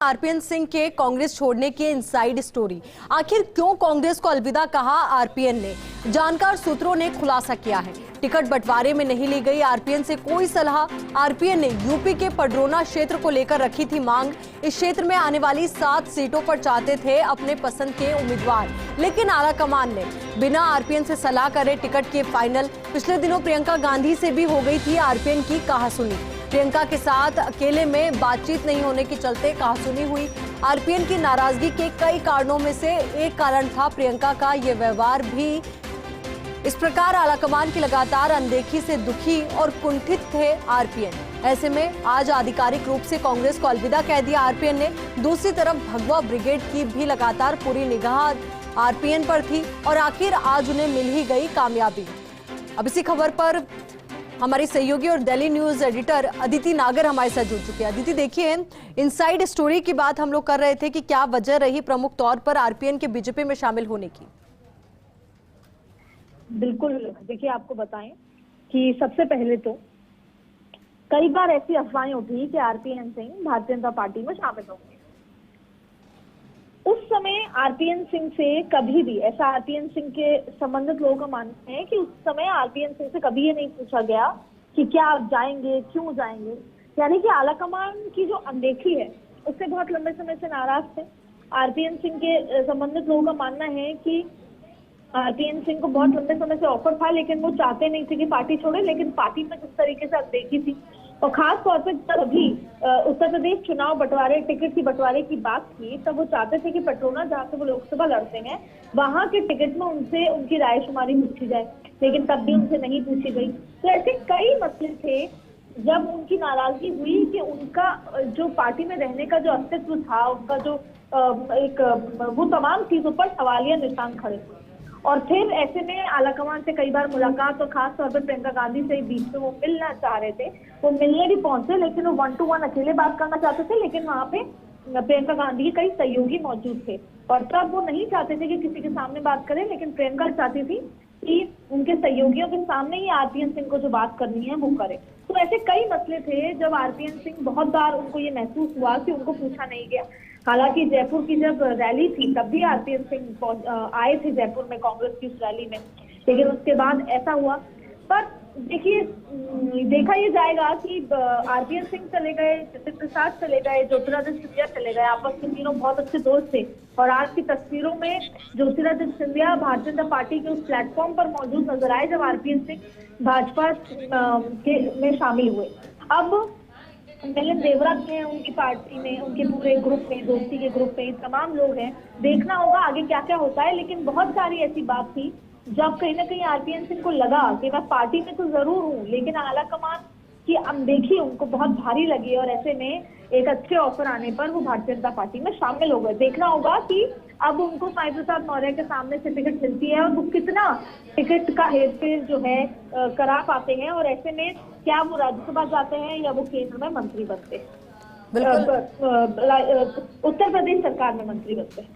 RPN Singh के कांग्रेस छोड़ने की इनसाइड स्टोरी। आखिर क्यों कांग्रेस को अलविदा कहा आरपीएन ने, जानकार सूत्रों ने खुलासा किया है। टिकट बंटवारे में नहीं ली गई आरपीएन से कोई सलाह। आरपीएन ने यूपी के पडरौना क्षेत्र को लेकर रखी थी मांग। इस क्षेत्र में आने वाली 7 सीटों पर चाहते थे अपने पसंद के उम्मीदवार, लेकिन आलाकमान ने बिना आरपीएन से सलाह करे टिकट किए फाइनल। पिछले दिनों प्रियंका गांधी से भी हो गई थी आरपीएन की कहासुनी। प्रियंका के साथ अकेले में बातचीत नहीं होने के चलते कहासुनी हुई। आरपीएन की नाराजगी के कई कारणों में से एक कारण था प्रियंका का ये व्यवहार भी। इस प्रकार आलाकमान की लगातार अनदेखी से दुखी और कुंठित थे आरपीएन। ऐसे में आज आधिकारिक रूप से कांग्रेस को अलविदा कह दिया आरपीएन ने। दूसरी तरफ भगवा ब्रिगेड की भी लगातार पूरी निगाह आरपीएन पर थी और आखिर आज उन्हें मिल ही गई कामयाबी। अब इसी खबर पर हमारी सहयोगी और दिल्ली न्यूज एडिटर अदिति नागर हमारे साथ जुड़ चुके हैं। अदिति, देखिए, इनसाइड स्टोरी की बात हम लोग कर रहे थे कि क्या वजह रही प्रमुख तौर पर आरपीएन के बीजेपी में शामिल होने की। बिल्कुल, देखिए आपको बताएं कि सबसे पहले तो कई बार ऐसी अफवाहें उठी कि आरपीएन सिंह भारतीय जनता पार्टी में शामिल होंगे। उस समय आरपीएन सिंह से कभी भी, ऐसा आरपीएन सिंह के संबंधित लोगों का मानना है कि उस समय आरपीएन सिंह से कभी ये नहीं पूछा गया कि क्या आप जाएंगे, क्यों जाएंगे। यानी कि आलाकमान की जो अनदेखी है उससे बहुत लंबे समय से नाराज थे। आरपीएन सिंह के संबंधित लोगों का मानना है कि आरपीएन सिंह को बहुत लंबे समय से ऑफर था, लेकिन वो चाहते नहीं थे कि पार्टी छोड़े। लेकिन पार्टी में जिस तरीके से अनदेखी थी और खास तौर पर जब अभी उत्तर प्रदेश चुनाव बंटवारे, टिकट की बंटवारे की बात थी, तब वो चाहते थे कि पडरौना, जहाँ से वो लोकसभा लड़ते हैं, वहां के टिकट में उनसे उनकी रायशुमारी पूछी जाए, लेकिन तब भी उनसे नहीं पूछी गई। तो ऐसे कई मसले थे जब उनकी नाराजगी हुई कि उनका जो पार्टी में रहने का जो अस्तित्व था, उनका जो वो तमाम चीजों पर सवालिया निशान खड़े हुए। और फिर ऐसे में आलाकमान से कई बार मुलाकात और खास तौर पर प्रियंका गांधी से बीच में वो मिलना चाह रहे थे। वो मिलने भी पहुंचे, लेकिन वो 1 to 1 अकेले बात करना चाहते थे। लेकिन वहां पे प्रियंका गांधी के कई सहयोगी मौजूद थे और तब वो नहीं चाहते थे कि किसी के सामने बात करें, लेकिन प्रियंका चाहती थी कि उनके सहयोगियों के सामने ही आरपीएन सिंह को जो बात करनी है वो करे। तो ऐसे कई मसले थे जब आरपीएन सिंह, बहुत बार उनको ये महसूस हुआ कि उनको पूछा नहीं गया। हालांकि जयपुर की जब रैली थी तब भी आरपीएन सिंह आए थे जयपुर में कांग्रेस की उस रैली में, लेकिन उसके बाद ऐसा हुआ। पर देखिए, देखा ये जाएगा कि आरपीएन सिंह चले गए, जतिन प्रसाद चले गए, ज्योतिरादित्य सिंधिया चले गए। आपस में तीनों बहुत अच्छे दोस्त थे और आज की तस्वीरों में ज्योतिरादित्य सिंधिया भारतीय जनता पार्टी के उस प्लेटफॉर्म पर मौजूद नजर आए जब आरपीएन सिंह भाजपा में शामिल हुए। अब मिलिंद देवरा हैं उनकी पार्टी में, उनके पूरे ग्रुप में, दोस्ती के ग्रुप में तमाम लोग हैं। देखना होगा आगे क्या क्या होता है। लेकिन बहुत सारी ऐसी बात थी जब कहीं ना कहीं आरपीएन सिंह को लगा कि मैं पार्टी में तो जरूर हूँ, लेकिन आलाकमान की अनदेखी उनको बहुत भारी लगी और ऐसे में एक अच्छे ऑफर आने पर वो भारतीय जनता पार्टी में शामिल हो गए। देखना होगा कि अब उनको साईं प्रसाद मौर्य के सामने से टिकट मिलती है और वो कितना टिकट का हेरफेर जो है करा पाते हैं, और ऐसे में क्या वो राज्यसभा जाते हैं या वो केंद्र में मंत्री बनते हैं, उत्तर प्रदेश सरकार में मंत्री बनते हैं।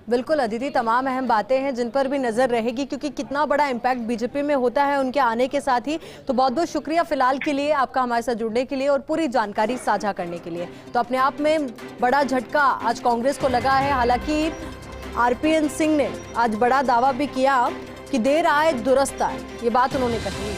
बिल्कुल अदिति, तमाम अहम बातें हैं जिन पर भी नजर रहेगी, क्योंकि कितना बड़ा इम्पैक्ट बीजेपी में होता है उनके आने के साथ ही। तो बहुत बहुत शुक्रिया फिलहाल के लिए, आपका हमारे साथ जुड़ने के लिए और पूरी जानकारी साझा करने के लिए। तो अपने आप में बड़ा झटका आज कांग्रेस को लगा है। हालांकि आरपीएन सिंह ने आज बड़ा दावा भी किया कि देर आए दुरुस्त आए, ये बात उन्होंने कही।